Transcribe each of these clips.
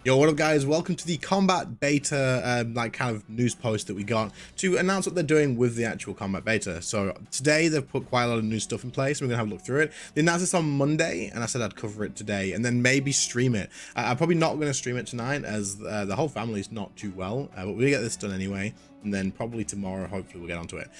Yo, what up guys, welcome to the combat beta like kind of news post that we got to announce what they're doing with the actual combat beta. So today they've put quite a lot of new stuff in place. We're gonna have a look through it. They announced this on Monday and I said I'd cover it today and then maybe stream it. I'm probably not gonna stream it tonight as the whole family's not too well, but we'll get this done anyway. And then probably tomorrow, hopefully we'll get onto it.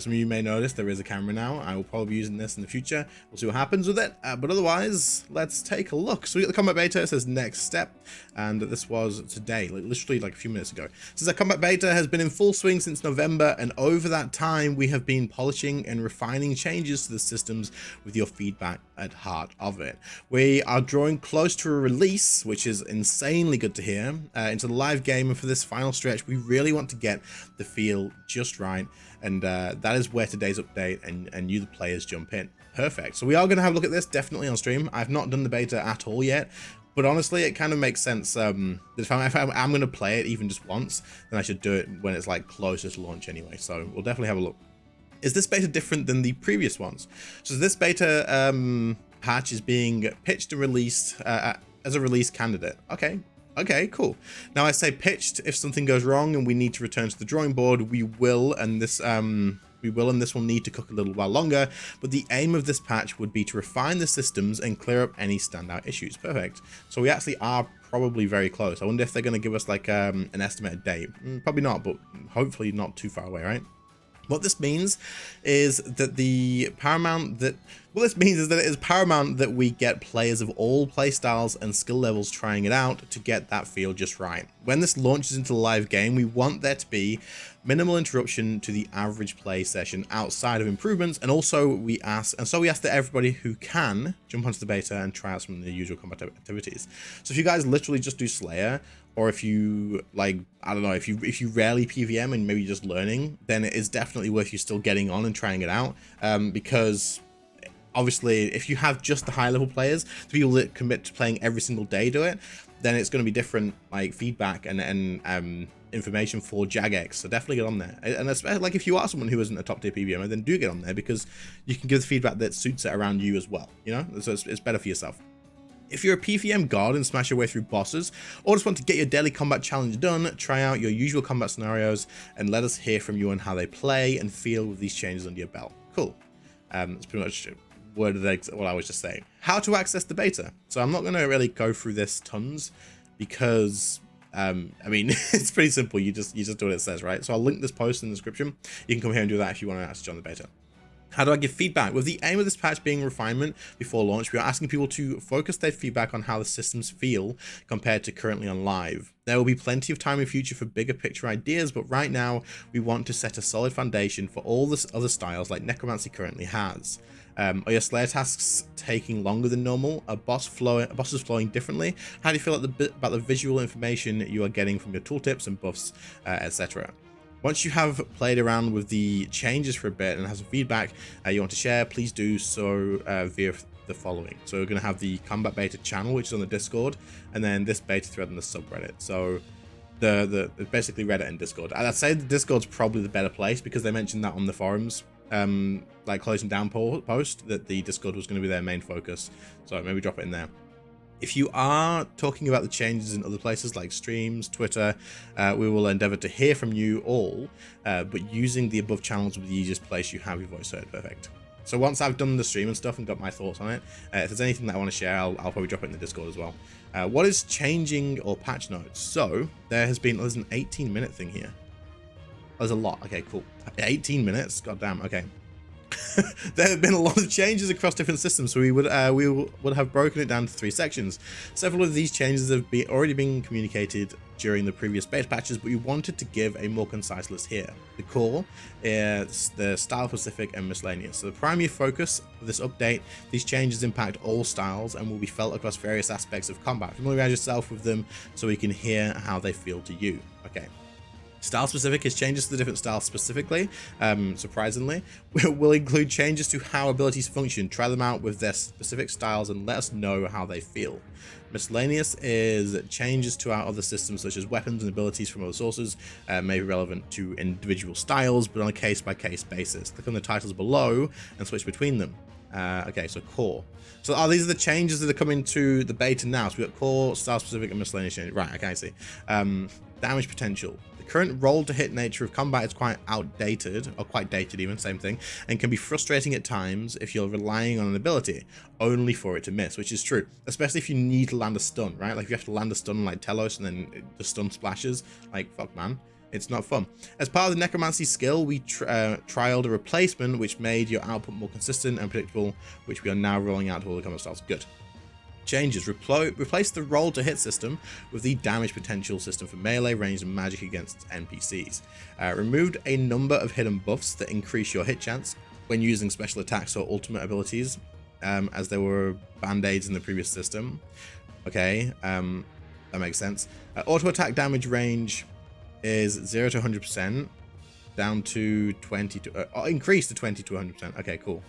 Some of you may notice there is a camera now. I will probably be using this in the future. We'll see what happens with it. But otherwise, let's take a look. So we got the combat beta. It says next step. And this was today, literally like a few minutes ago. It says that combat beta has been in full swing since November. And over that time, we have been polishing and refining changes to the systems with your feedback at heart of it. We are drawing close to a release, which is insanely good to hear, into the live game. And for this final stretch, we really want to get the feel just right, and that is where today's update and you the players jump in. Perfect. So we are going to have a look at this definitely on stream. I've not done the beta at all yet, but honestly it kind of makes sense that if I'm going to play it even just once, then I should do it when it's like closer to launch anyway. So we'll definitely have a look. Is this beta different than the previous ones? So this beta patch is being pitched and released as a release candidate. Okay, cool. Now I say pitched if something goes wrong and we need to return to the drawing board, we will, and this will need to cook a little while longer, but the aim of this patch would be to refine the systems and clear up any standout issues. Perfect. So we actually are probably very close. I wonder if they're going to give us like an estimated date. Probably not, but hopefully not too far away, right? What this means is that it is paramount that we get players of all playstyles and skill levels trying it out to get that feel just right. When this launches into the live game, we want there to be minimal interruption to the average play session outside of improvements, and also we ask that everybody who can jump onto the beta and try out some of the usual combat activities. So if you guys literally just do Slayer, or if you like, I don't know, if you rarely PVM and maybe you're just learning, then it is definitely worth you still getting on and trying it out, because obviously if you have just the high level players, the people that commit to playing every single day do it, then it's going to be different like feedback and information for Jagex. So definitely get on there, and especially like if you are someone who isn't a top tier PVMer, then do get on there because you can give the feedback that suits it around you as well, you know, so it's better for yourself. If you're a PVM god and smash your way through bosses, or just want to get your daily combat challenge done, try out your usual combat scenarios and let us hear from you on how they play and feel with these changes under your belt. Cool. That's pretty much what I was just saying. How to access the beta. So I'm not going to really go through this tons because I mean it's pretty simple. You just do what it says, right? So I'll link this post in the description. You can come here and do that if you want to access on the beta. How do I give feedback? With the aim of this patch being refinement before launch, we are asking people to focus their feedback on how the systems feel compared to currently on live. There will be plenty of time in future for bigger picture ideas, but right now we want to set a solid foundation for all the other styles like Necromancy currently has. Are your Slayer tasks taking longer than normal? Are bosses flowing differently? How do you feel about the visual information you are getting from your tooltips and buffs, etc.? Once you have played around with the changes for a bit and have some feedback you want to share, please do so via the following. So we're going to have the combat beta channel, which is on the Discord, and then this beta thread on the subreddit. So basically Reddit and Discord. I'd say the Discord's probably the better place because they mentioned that on the forums, like closing down post, that the Discord was going to be their main focus. So maybe drop it in there. If you are talking about the changes in other places like streams, Twitter, we will endeavor to hear from you all, but using the above channels will be the easiest place you have your voice heard. Perfect. So once I've done the stream and stuff and got my thoughts on it, if there's anything that I want to share, I'll probably drop it in the Discord as well. What is changing or patch notes? So there's an 18-minute thing here. There's a lot. Okay, cool. 18 minutes. God damn. Okay. There have been a lot of changes across different systems, so we would have broken it down to 3 sections. Several of these changes have already been communicated during the previous beta patches, but we wanted to give a more concise list here. The core is the style specific and miscellaneous. So the primary focus of this update, these changes impact all styles and will be felt across various aspects of combat. Familiarize yourself with them so we can hear how they feel to you. Okay. Style specific is changes to the different styles specifically, surprisingly. We'll include changes to how abilities function, try them out with their specific styles and let us know how they feel. Miscellaneous is changes to our other systems such as weapons and abilities from other sources, may be relevant to individual styles but on a case-by-case basis. Click on the titles below and switch between them. Okay, so core. So these are the changes that are coming to the beta now. So we've got core, style specific, and miscellaneous changes. Right, okay, I see. Damage potential. The current roll to hit nature of combat is quite outdated, or quite dated even, same thing, and can be frustrating at times if you're relying on an ability only for it to miss, which is true, especially if you need to land a stun, right? Like if you have to land a stun like Telos and then the stun splashes, like fuck man. It's not fun. As part of the necromancy skill, we trialed a replacement which made your output more consistent and predictable, which we are now rolling out to all the combat styles. Good. Changes. Replace the roll to hit system with the damage potential system for melee, ranged, and magic against NPCs. Removed a number of hidden buffs that increase your hit chance when using special attacks or ultimate abilities, as there were band-aids in the previous system. Okay, that makes sense. Auto attack damage range is 0 to 100%, down to 20 to increased to 20 to 100%. Okay, cool.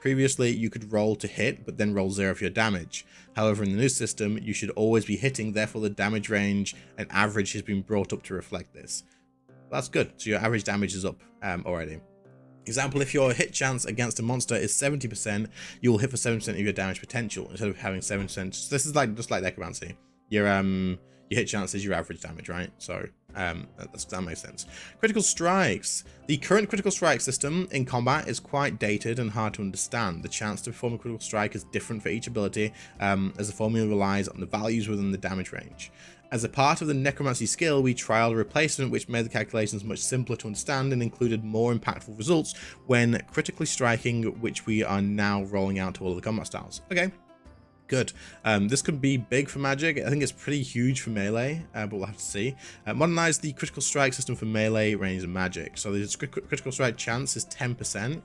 Previously you could roll to hit but then roll 0 for your damage. However, in the new system you should always be hitting, therefore the damage range and average has been brought up to reflect this. That's good. So your average damage is up already. Example, if your hit chance against a monster is 70%, you will hit for 7% of your damage potential instead of having 7%. So this is like just like necromancy. Your hit chance is your average damage, right? So that makes sense. Critical strikes. The current critical strike system in combat is quite dated and hard to understand. The chance to perform a critical strike is different for each ability, as the formula relies on the values within the damage range. As a part of the necromancy skill, we trialed a replacement which made the calculations much simpler to understand and included more impactful results when critically striking, which we are now rolling out to all of the combat styles. Okay. Good. This could be big for magic. I think it's pretty huge for melee, but we'll have to see. Modernize the critical strike system for melee, range, and magic. So the critical strike chance is 10%.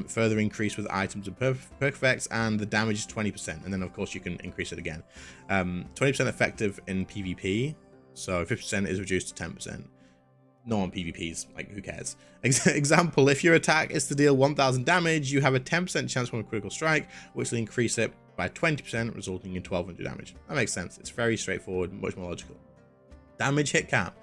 Further increase with items and perk effects, and the damage is 20%. And then of course you can increase it again. 20% effective in PvP, so 50% is reduced to 10%. No on PvPs, like who cares? Example, if your attack is to deal 1000 damage, you have a 10% chance from a critical strike, which will increase it by 20%, resulting in 1200 damage. That makes sense. It's very straightforward, much more logical. Damage hit cap.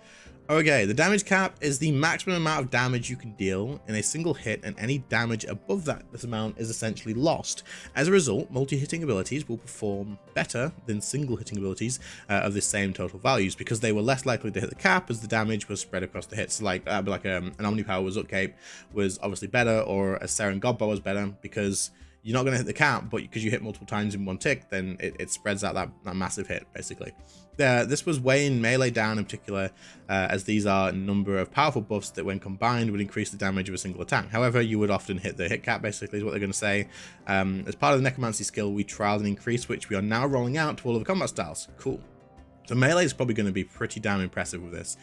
Okay, the damage cap is the maximum amount of damage you can deal in a single hit, and any damage above this amount is essentially lost. As a result, multi-hitting abilities will perform better than single-hitting abilities of the same total values, because they were less likely to hit the cap as the damage was spread across the hits. Like an Omnipower was Upcape was obviously better, or a Seren Godbow was better, because you're not going to hit the cap, but because you hit multiple times in one tick, then it spreads out that massive hit, basically. This was weighing melee down in particular, as these are a number of powerful buffs that when combined would increase the damage of a single attack. However, you would often hit the hit cap, basically, is what they're going to say. As part of the necromancy skill, we trialed an increase, which we are now rolling out to all of the combat styles. Cool. So melee is probably going to be pretty damn impressive with this.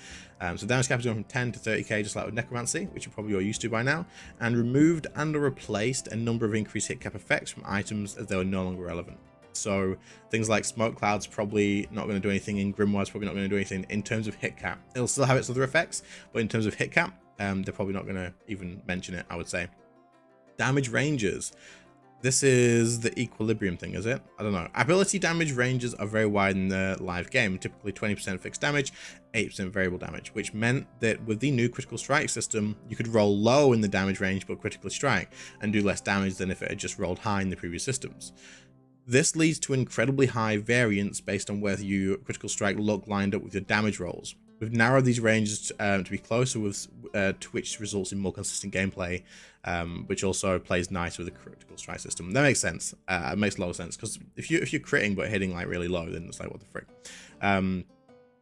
So damage cap is going from 10 to 30k, just like with necromancy, which you're probably all used to by now, and removed and or replaced a number of increased hit cap effects from items as they were no longer relevant. So things like smoke clouds probably not going to do anything, and grimoire's probably not going to do anything in terms of hit cap. It'll still have its other effects, but in terms of hit cap, they're probably not going to even mention it, I would say. Damage ranges. This is the equilibrium thing, is it? I don't know. Ability damage ranges are very wide in the live game, typically 20% fixed damage, 8% variable damage, which meant that with the new critical strike system, you could roll low in the damage range but critically strike and do less damage than if it had just rolled high in the previous systems. This leads to incredibly high variance based on whether your critical strike look lined up with your damage rolls. We've narrowed these ranges to be closer, with which results in more consistent gameplay, which also plays nice with the critical strike system. That makes sense. It makes a lot of sense, because if you're critting but hitting like really low, then it's like, what the frick.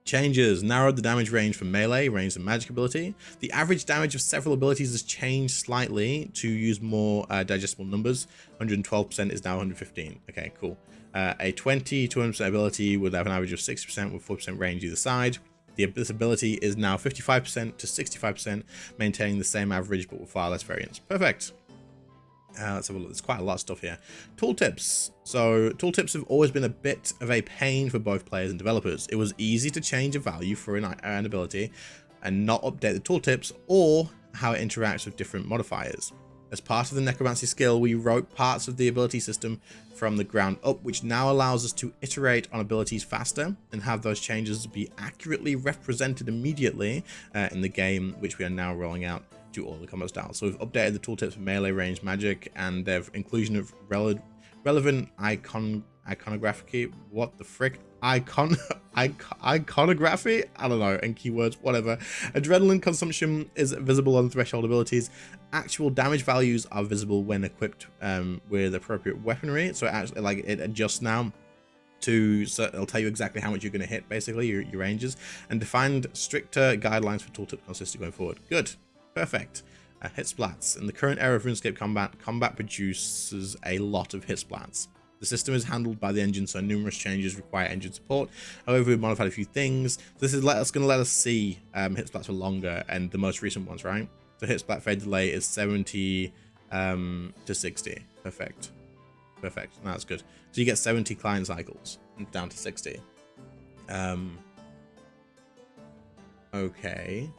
Changes. Narrowed the damage range for melee, range, and magic ability. The average damage of several abilities has changed slightly to use more digestible numbers. 112% is now 115. Okay, cool. A 20 to 100% ability would have an average of 60% with 4% range either side. This ability is now 55% to 65%, maintaining the same average but with far less variance. Perfect. Let's have a look. There's quite a lot of stuff here. Tooltips. So tooltips have always been a bit of a pain for both players and developers. It was easy to change a value for an ability and not update the tooltips or how it interacts with different modifiers. As part of the necromancy skill, we wrote parts of the ability system from the ground up, which now allows us to iterate on abilities faster and have those changes be accurately represented immediately in the game, which we are now rolling out to all the combat styles. So we've updated the tooltips for melee range magic, and their inclusion of relevant iconography. What the frick? Iconography? I don't know. And keywords, whatever. Adrenaline consumption is visible on threshold abilities. Actual damage values are visible when equipped with appropriate weaponry. So it actually, like, it adjusts now so it'll tell you exactly how much you're going to hit, basically, your ranges, and defined stricter guidelines for tooltip consistency going forward. Good. Perfect. Hit splats. In the current era of RuneScape combat produces a lot of hit splats. The system is handled by the engine, so numerous changes require engine support. However, we've modified a few things. This is going to let us see hit splats for longer, and the most recent ones, right? So hit splat fade delay is 70 to 60. Perfect. Perfect. No, that's good. So you get 70 client cycles down to 60. Okay.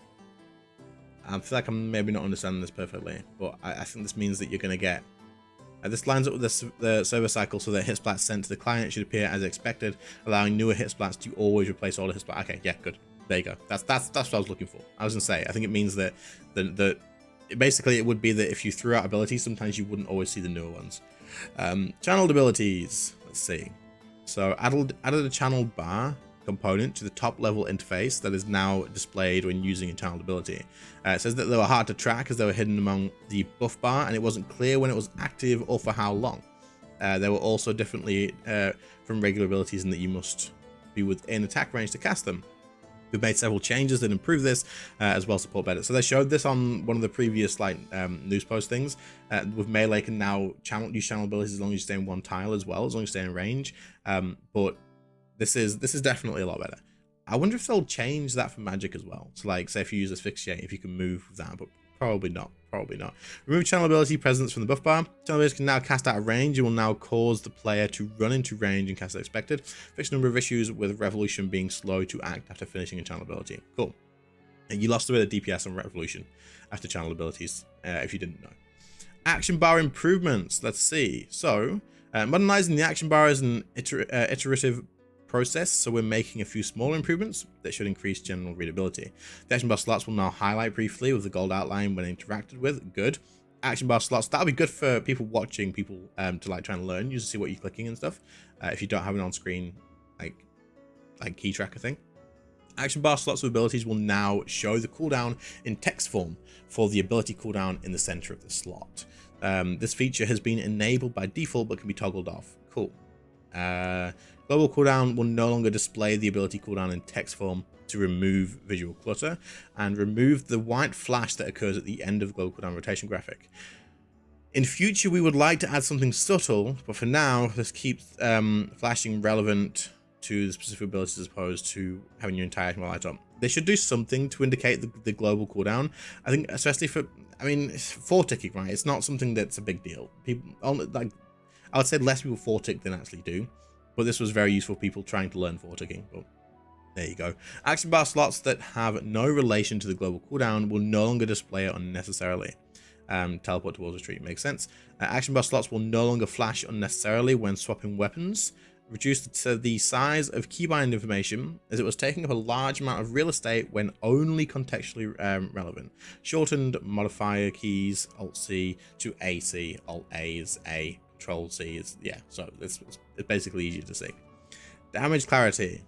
I feel like I'm maybe not understanding this perfectly, but I think this means that you're going to get... this lines up with the server cycle, so that hit splats sent to the client should appear as expected, allowing newer hit splats to always replace all the hit splats. Okay, yeah, good. There you go. That's what I was looking for. I was going to say, I think it means that basically it would be that if you threw out abilities, sometimes you wouldn't always see the newer ones. Channeled abilities. Let's see. So added a channel bar component to the top level interface that is now displayed when using a channeled ability. It says that they were hard to track as they were hidden among the buff bar, and it wasn't clear when it was active or for how long. They were also differently from regular abilities in that you must be within attack range to cast them. We've made several changes that improve this, as well as support better. So they showed this on one of the previous news post things. With melee can now use channel abilities as long as you stay in one tile as well, as long as you stay in range. But this is definitely a lot better. I wonder if they'll change that for magic as well. So like, say if you use asphyxiate, if you can move with that, but probably not. Probably not. Remove channel ability presence from the buff bar. Channel abilities can now cast out of range. It will now cause the player to run into range and cast as expected. Fixed number of issues with Revolution being slow to act after finishing a channel ability. Cool. And you lost a bit of DPS on Revolution after channel abilities, if you didn't know. Action bar improvements. Let's see. So, modernizing the action bar is an iterative process, so we're making a few small improvements that should increase general readability. The action bar slots will now highlight briefly with the gold outline when interacted with. Good. Action bar slots, that'll be good for people watching, people to like try and learn, you to see what you're clicking and stuff, if you don't have an on-screen like key tracker thing. Action bar slots of abilities will now show the cooldown in text form for the ability cooldown in the center of the slot. This feature has been enabled by default but can be toggled off. Cool. Global cooldown will no longer display the ability cooldown in text form to remove visual clutter, and remove the white flash that occurs at the end of the global cooldown rotation graphic. In future, we would like to add something subtle, but for now, this keeps flashing relevant to the specific abilities as opposed to having your entire item light up. They should do something to indicate the global cooldown. I think, especially for, I mean, for ticking, right? It's not something that's a big deal. People, like, I would say less people 4-tick than actually do, but this was very useful for people trying to learn 4-ticking. But there you go. Action bar slots that have no relation to the global cooldown will no longer display it unnecessarily. Teleport towards retreat makes sense. Action bar slots will no longer flash unnecessarily when swapping weapons. Reduced to the size of keybind information, as it was taking up a large amount of real estate when only contextually relevant. Shortened modifier keys, Alt-C to AC, Alt-A is A, Control-C is, yeah, so it's basically easier to see. Damage clarity.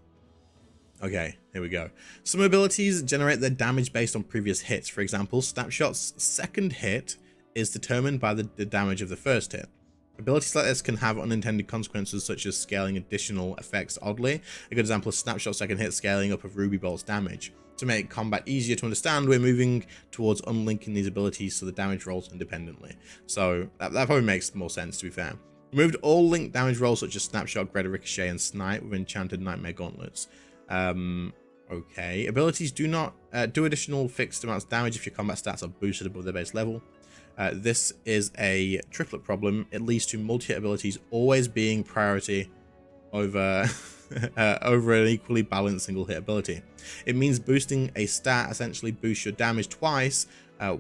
Okay, here we go. Some abilities generate their damage based on previous hits. For example, Snapshot's second hit is determined by the damage of the first hit. Abilities like this can have unintended consequences, such as scaling additional effects oddly. A good example is Snapshot's second hit scaling up of Ruby Bolt's damage. To make combat easier to understand, we're moving towards unlinking these abilities so the damage rolls independently. So that probably makes more sense, to be fair. Removed all linked damage rolls such as Snapshot, Greta, Ricochet, and Snipe with Enchanted Nightmare Gauntlets. Okay. Abilities do not do additional fixed amounts of damage if your combat stats are boosted above their base level. This is a triplet problem. It leads to multi-hit abilities always being priority over over an equally balanced single hit ability. It means boosting a stat essentially boosts your damage twice,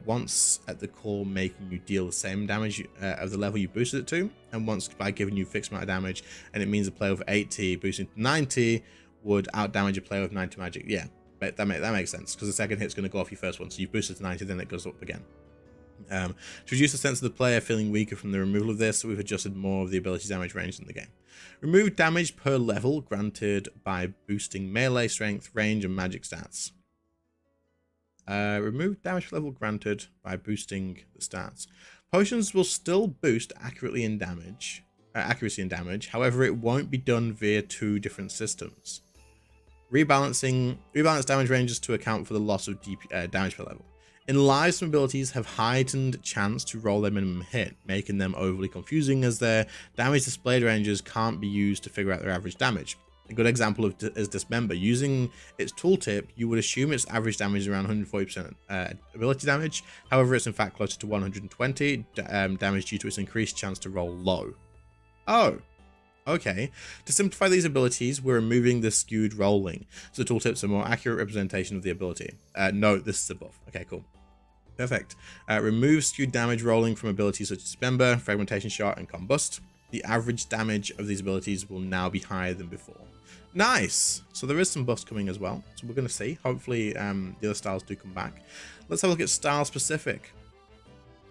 once at the core making you deal the same damage of the level you boosted it to, and once by giving you a fixed amount of damage, and it means a player with 80 boosting to 90 would out damage a player with 90 magic. Yeah, that makes sense, because the second hit's going to go off your first one. So you boost it to 90, then it goes up again. To reduce the sense of the player feeling weaker from the removal of this, we've adjusted more of the ability's damage range in the game. Remove damage per level granted by boosting melee, strength, range, and magic stats. Remove damage per level granted by boosting the stats. Potions will still boost accuracy and damage. However, it won't be done via 2 different systems. Rebalance damage ranges to account for the loss of damage per level. In live, some abilities have heightened chance to roll their minimum hit, making them overly confusing as their damage displayed ranges can't be used to figure out their average damage. A good example is Dismember. Using its tooltip, you would assume its average damage is around 140% ability damage. However, it's in fact closer to 120 damage due to its increased chance to roll low. Oh, okay. To simplify these abilities, we're removing the skewed rolling, so the tooltip's a more accurate representation of the ability. No, this is a buff. Okay, cool. Perfect. Remove skewed damage rolling from abilities such as Dismember, Fragmentation Shot, and Combust. The average damage of these abilities will now be higher than before. Nice! So there is some buffs coming as well, so we're going to see. Hopefully the other styles do come back. Let's have a look at style specific.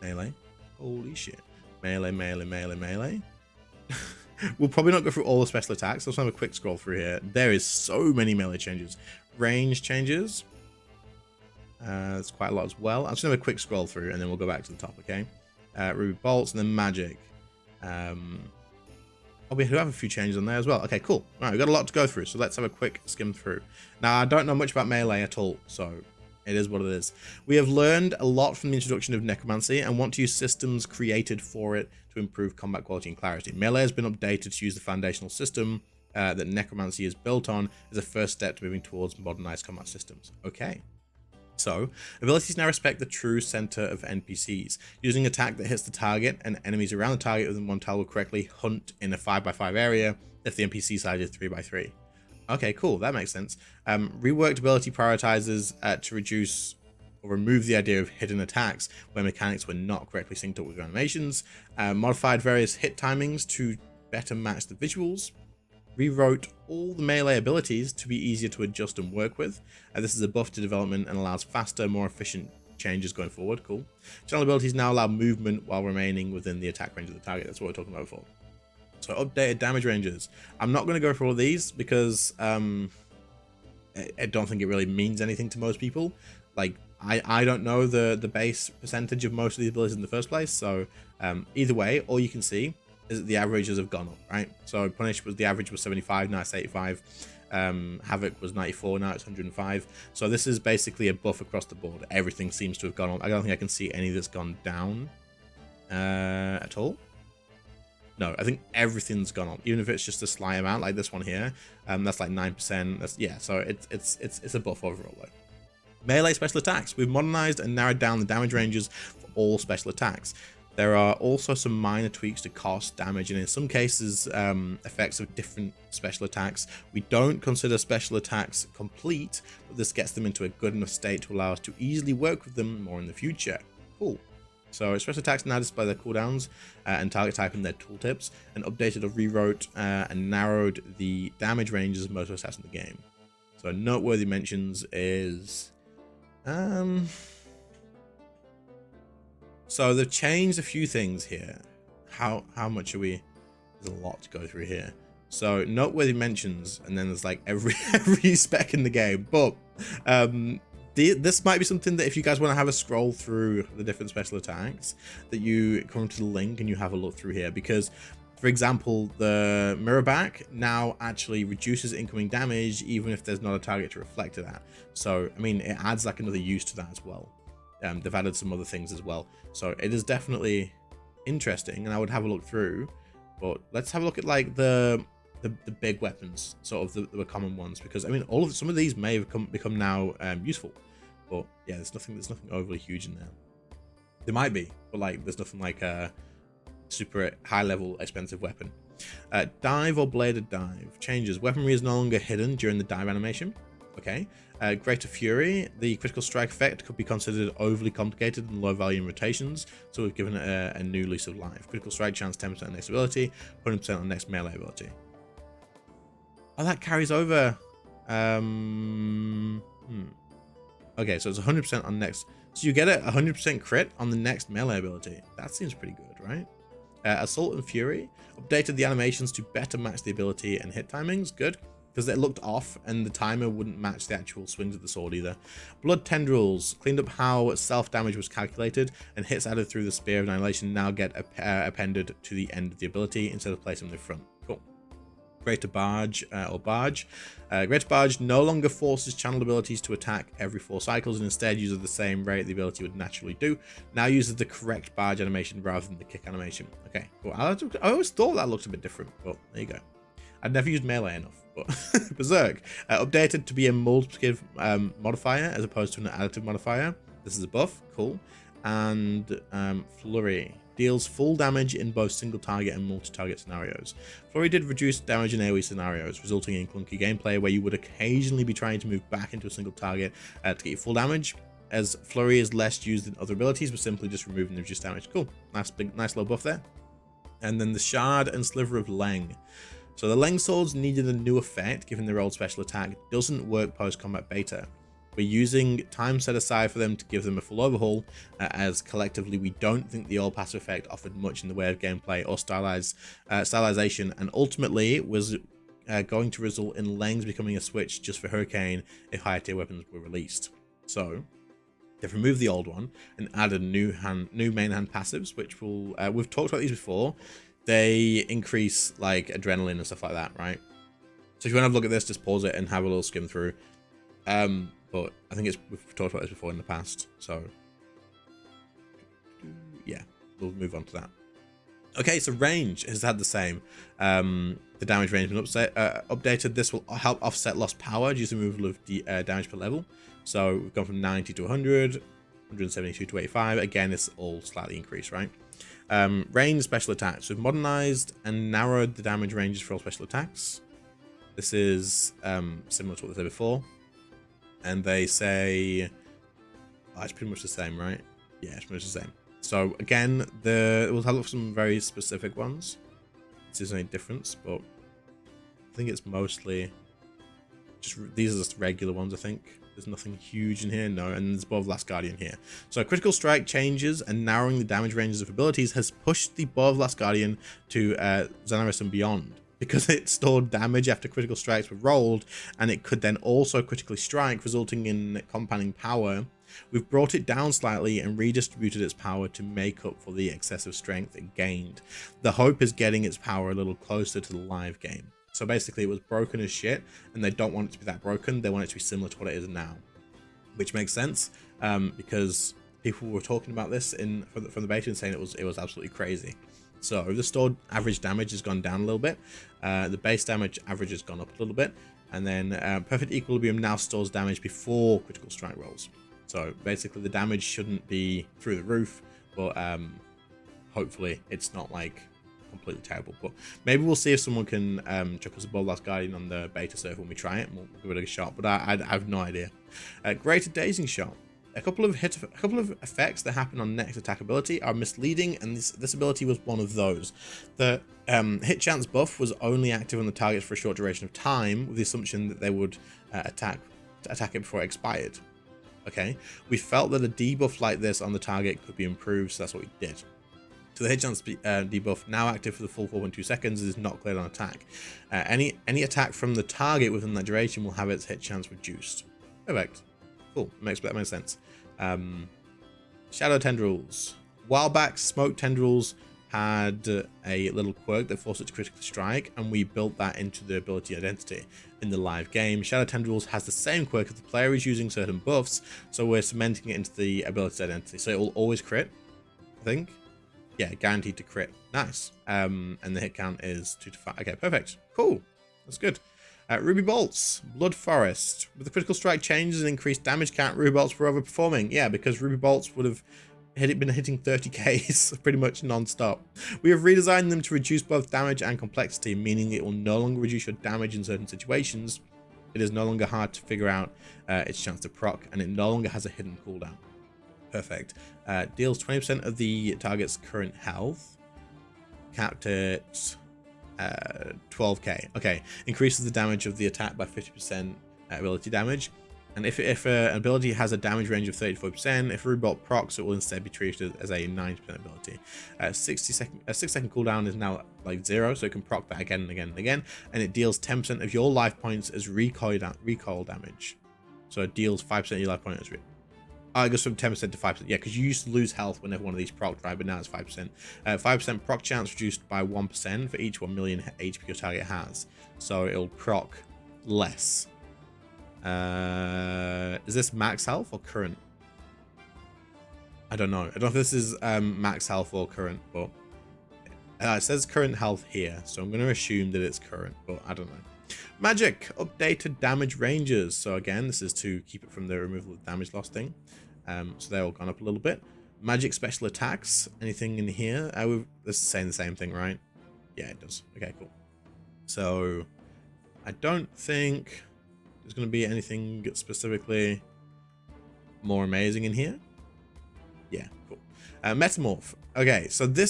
Melee. Holy shit. Melee, melee, melee, melee. We'll probably not go through all the special attacks. Let's have a quick scroll through here. There is so many melee changes. Range changes. There's quite a lot as well. I'm just going to have a quick scroll through and then we'll go back to the top, okay? Ruby Bolts and then Magic. Oh, we do have a few changes on there as well. Okay, cool. All right, we've got a lot to go through, so let's have a quick skim through. Now, I don't know much about melee at all, so it is what it is. We have learned a lot from the introduction of Necromancy and want to use systems created for it to improve combat quality and clarity. Melee has been updated to use the foundational system that Necromancy is built on as a first step to moving towards modernized combat systems. Okay. So, abilities now respect the true center of NPCs. Using attack that hits the target and enemies around the target within one tile will correctly hunt in a 5x5 area if the NPC size is 3x3. Okay, cool, that makes sense. Reworked ability prioritizes to reduce or remove the idea of hidden attacks where mechanics were not correctly synced up with your animations. Modified various hit timings to better match the visuals. Rewrote all the melee abilities to be easier to adjust and work with. This is a buff to development and allows faster, more efficient changes going forward. Cool. Channel abilities now allow movement while remaining within the attack range of the target. That's what we're talking about before. So updated damage ranges. I'm not going to go for all of these because I don't think it really means anything to most people. Like, I don't know the base percentage of most of these abilities in the first place. So either way, all you can see is that the averages have gone up, right? So Punish was the average was 75, now it's 85. Havoc was 94, now it's 105. So this is basically a buff across the board. Everything seems to have gone up. I don't think I can see any that's gone down at all. No, I think everything's gone up, even if it's just a slight amount, like this one here. That's like 9%. That's, yeah, so it's a buff overall though. Melee special attacks. We've modernized and narrowed down the damage ranges for all special attacks. There are also some minor tweaks to cost, damage, and in some cases, effects of different special attacks. We don't consider special attacks complete, but this gets them into a good enough state to allow us to easily work with them more in the future. Cool. So special attacks now display their cooldowns and target type in their tooltips, and updated or rewrote and narrowed the damage ranges of most attacks in the game. So noteworthy mentions is... So they've changed a few things here. How much are we? There's a lot to go through here. So noteworthy mentions, and then there's like every spec in the game. But this might be something that if you guys want to have a scroll through the different special attacks, that you come to the link and you have a look through here. Because, for example, the mirror back now actually reduces incoming damage even if there's not a target to reflect to that. So I mean, it adds like another use to that as well. They've added some other things as well, so it is definitely interesting, and I would have a look through. But let's have a look at like the big weapons, sort of the common ones, because I mean some of these may have become now useful, but yeah, there's nothing overly huge in there. There might be, but like there's nothing like a super high level expensive weapon. Dive or bladed dive changes. Weaponry is no longer hidden during the dive animation. Okay. Greater Fury, the critical strike effect could be considered overly complicated and low value in rotations, so we've given it a new lease of life. Critical strike chance 10% on next ability, 100% on next melee ability. Oh, that carries over. Okay, so it's 100% on next. So you get a 100% crit on the next melee ability. That seems pretty good, right? Assault and Fury updated the animations to better match the ability and hit timings. Good, because it looked off and the timer wouldn't match the actual swings of the sword either. Blood Tendrils cleaned up how self-damage was calculated, and hits added through the Spear of Annihilation now get appended to the end of the ability instead of placing them in the front. Cool. Greater Barge Greater Barge no longer forces channeled abilities to attack every 4 cycles and instead uses the same rate the ability would naturally do. Now uses the correct barge animation rather than the kick animation. Okay, cool. I always thought that looked a bit different, but there you go. I'd never used melee enough, but Berserk updated to be a multiplicative modifier as opposed to an additive modifier. This is a buff, cool. And Flurry deals full damage in both single target and multi-target scenarios. Flurry did reduce damage in AoE scenarios, resulting in clunky gameplay where you would occasionally be trying to move back into a single target to get full damage, as Flurry is less used than other abilities, but simply just removing the reduced damage. Cool, nice little buff there. And then the Shard and Sliver of Leng. So the Leng swords needed a new effect given their old special attack doesn't work post-combat beta. We're using time set aside for them to give them a full overhaul, as collectively we don't think the old passive effect offered much in the way of gameplay or stylization, and ultimately was going to result in Lengs becoming a switch just for Hurricane if higher tier weapons were released. So they've removed the old one and added new main hand passives, which will we've talked about these before. They increase like adrenaline and stuff like that, right? So if you want to have a look at this, just pause it and have a little skim through. But I think we've talked about this before in the past, so yeah, we'll move on to that. Okay, so range has had the same. The damage range has been updated. This will help offset lost power due to the removal of damage per level. So we've gone from 90 to 100, 172 to 85. Again, it's all slightly increased, right? Range special attacks. We've modernized and narrowed the damage ranges for all special attacks. This is similar to what they said before. And they say, oh, it's pretty much the same, right? Yeah, it's pretty much the same. So again, we'll have some very specific ones. This isn't any difference, but I think it's mostly just, these are just regular ones, I think. There's nothing huge in here, no, and there's above Last Guardian here. So critical strike changes and narrowing the damage ranges of abilities has pushed the above Last Guardian to Xanaris and beyond, because it stored damage after critical strikes were rolled, and it could then also critically strike, resulting in compounding power. We've brought it down slightly and redistributed its power to make up for the excessive strength it gained. The hope is getting its power a little closer to the live game. So basically it was broken as shit, and they don't want it to be that broken. They want it to be similar to what it is now, which makes sense, because people were talking about this from the beta and saying it was absolutely crazy. So the stored average damage has gone down a little bit. The base damage average has gone up a little bit. And then Perfect Equilibrium now stores damage before critical strike rolls. So basically the damage shouldn't be through the roof, but hopefully it's not like completely terrible. But maybe we'll see if someone can chuck us above Last Guardian on the beta server when we try it. We'll give it a shot, but I have no idea. Greater Dazing Shot. A couple of effects that happen on next attack ability are misleading, and this ability was one of those. The hit chance buff was only active on the targets for a short duration of time, with the assumption that they would attack it before it expired. Okay, we felt that a debuff like this on the target could be improved, so that's what we did. So the hit chance debuff, now active for the full 4.2 seconds, is not cleared on attack. Any attack from the target within that duration will have its hit chance reduced. Perfect. Cool, that makes sense. Shadow Tendrils. A while back, Smoke Tendrils had a little quirk that forced it to critically strike, and we built that into the ability identity in the live game. Shadow Tendrils has the same quirk if the player is using certain buffs, so we're cementing it into the ability identity. So it will always crit, I think. Yeah, guaranteed to crit. Nice. And the hit count is 2 to 5. Okay, perfect. Cool. That's good. Ruby Bolts, Blood Forest. With the critical strike changes and increased damage count, Ruby Bolts were overperforming. Yeah, because Ruby Bolts would have been hitting 30Ks pretty much non-stop. We have redesigned them to reduce both damage and complexity, meaning it will no longer reduce your damage in certain situations. It is no longer hard to figure out its chance to proc, and it no longer has a hidden cooldown. Perfect. Deals 20% of the target's current health, capped at 12k. Okay, increases the damage of the attack by 50% ability damage. And if an ability has a damage range of 34%, if Rubot procs, it will instead be treated as a 90% ability. 6-second cooldown is now like 0, so it can proc that again and again and again, and it deals 10% of your life points as recoil damage. So it deals 5% of your life points as it goes from 10% to 5%. Yeah, because you used to lose health whenever one of these proc, right? But now it's 5%. 5% proc chance reduced by 1% for each 1 million HP your target has. So it'll proc less. Is this max health or current? I don't know. I don't know if this is max health or current, but it says current health here, so I'm going to assume that it's current, but I don't know. Magic, updated damage ranges. So again, this is to keep it from the removal of damage loss thing. So they're all gone up a little bit. Magic special attacks. Anything in here? This is saying the same thing, right? Yeah, it does. Okay, cool. So I don't think there's going to be anything specifically more amazing in here. Yeah, cool. Metamorph. Okay, so the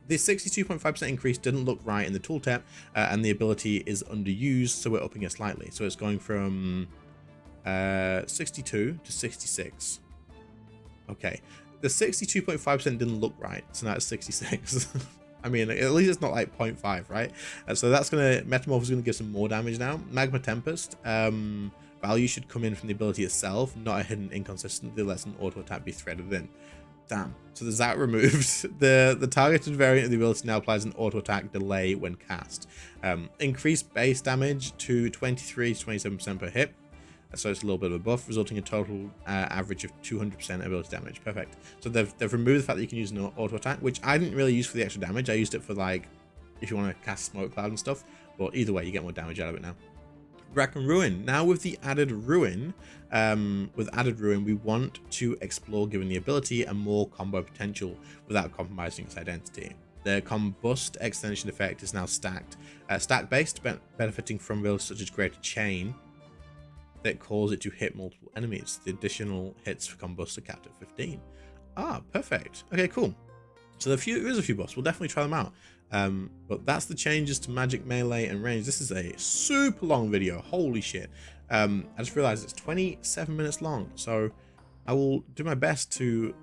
62.5% increase didn't look right in the tooltip, and the ability is underused, so we're upping it slightly. So it's going from 62 to 66. Okay, the 62.5% didn't look right, so now it's 66. I mean, at least it's not like 0.5, right? So that's gonna, Metamorph is gonna give some more damage now. Magma Tempest, value should come in from the ability itself, not a hidden inconsistency that lets an auto attack be threaded in. Damn. So there's that removed. The targeted variant of the ability now applies an auto attack delay when cast. Increased base damage to 23 to 27% per hit. So it's a little bit of a buff, resulting in a total average of 200% ability damage. Perfect. So they've removed the fact that you can use an auto attack, which I didn't really use for the extra damage. I used it for like if you want to cast smoke cloud and stuff. But either way, you get more damage out of it now. Rack and Ruin. Now with the added Ruin, we want to explore giving the ability a more combo potential without compromising its identity. The combust extension effect is now stacked based, benefiting from abilities such as Greater Chain that cause it to hit multiple enemies. The additional hits for combust are capped at 15. Ah, perfect. Okay, cool. So there is a few buffs. We'll definitely try them out. But that's the changes to magic, melee, and range. This is a super long video. Holy shit. I just realized it's 27 minutes long. So I will do my best to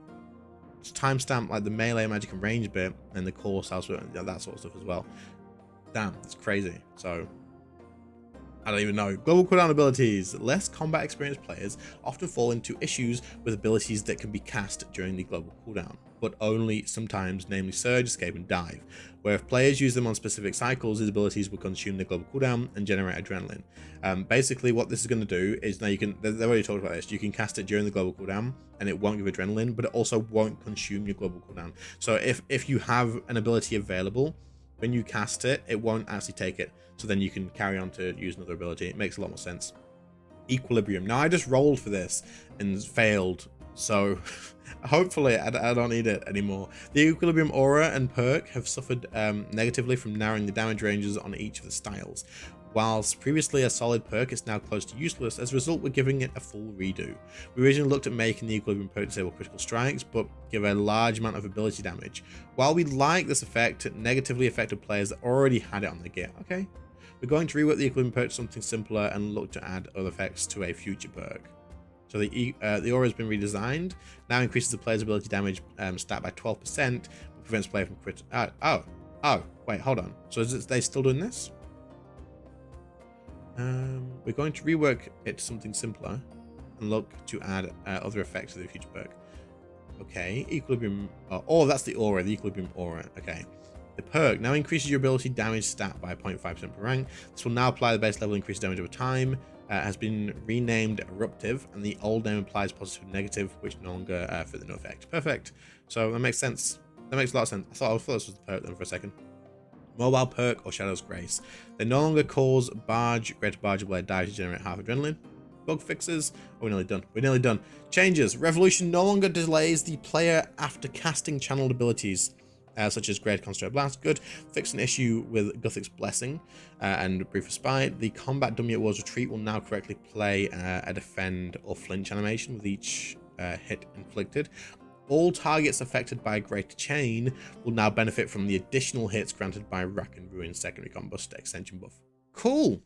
timestamp like the melee, magic, and range bit and the core styles, that sort of stuff as well. Damn, it's crazy. So I don't even know. Global cooldown abilities. Less combat experienced players often fall into issues with abilities that can be cast during the global cooldown, but only sometimes, namely Surge, Escape, and Dive, where if players use them on specific cycles, these abilities will consume the global cooldown and generate adrenaline. Basically, what this is going to do is, now they've already talked about this, you can cast it during the global cooldown, and it won't give adrenaline, but it also won't consume your global cooldown. So if you have an ability available, when you cast it, it won't actually take it. So then you can carry on to use another ability. It makes a lot more sense. Equilibrium. Now I just rolled for this and failed, so hopefully I don't need it anymore. The Equilibrium aura and perk have suffered negatively from narrowing the damage ranges on each of the styles. Whilst previously a solid perk, it's now close to useless. As a result, we're giving it a full redo. We originally looked at making the Equilibrium perk disable critical strikes, but give a large amount of ability damage. While we like this effect, it negatively affected players that already had it on their gear. Okay. We're going to rework the Equilibrium perk to something simpler and look to add other effects to a future perk. So the aura has been redesigned. Now increases the player's ability damage stat by 12%, but prevents player from crit. Oh, wait, hold on. So is they still doing this? We're going to rework it to something simpler and look to add other effects to the future perk. Okay, Equilibrium. Oh, that's the aura, the Equilibrium aura. Okay. The perk now increases your ability damage stat by 0.5% per rank. This will now apply the base level increased damage over time. Has been renamed Eruptive, and the old name applies positive and negative, which no longer fit the new effect. Perfect. So that makes sense. That makes a lot of sense. I thought this was the perk then for a second. Mobile perk or Shadow's Grace. They no longer cause Greater Barge Blade die to generate half adrenaline. Bug fixes. Oh, we're nearly done. We're nearly done. Changes. Revolution no longer delays the player after casting channeled abilities, such as Great Construct Blast. Good. Fix an issue with Guthic's Blessing and Brief Respite. The combat dummy at War's Retreat will now correctly play a defend or flinch animation with each hit inflicted. All targets affected by Greater Chain will now benefit from the additional hits granted by Rack and Ruin secondary combust extension buff. Cool.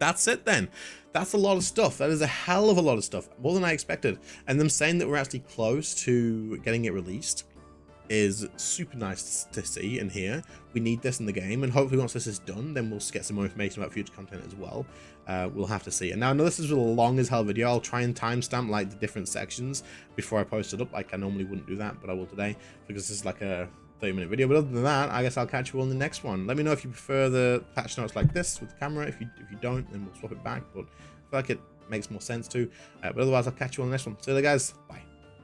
that's it then. That's a lot of stuff. That is a hell of a lot of stuff, more than I expected. And them saying that we're actually close to getting it released is super nice to see and hear. We need this in the game, and hopefully once this is done, then we'll get some more information about future content as well. We'll have to see. And now I know this is a long as hell video. I'll try and timestamp like the different sections before I post it up. Like I normally wouldn't do that, but I will today because this is like a 30-minute video. But other than that, I guess I'll catch you all in the next one. Let me know if you prefer the patch notes like this with the camera. If you don't, then we'll swap it back. But I feel like it makes more sense too. But otherwise, I'll catch you on the next one. See you later, guys. Bye.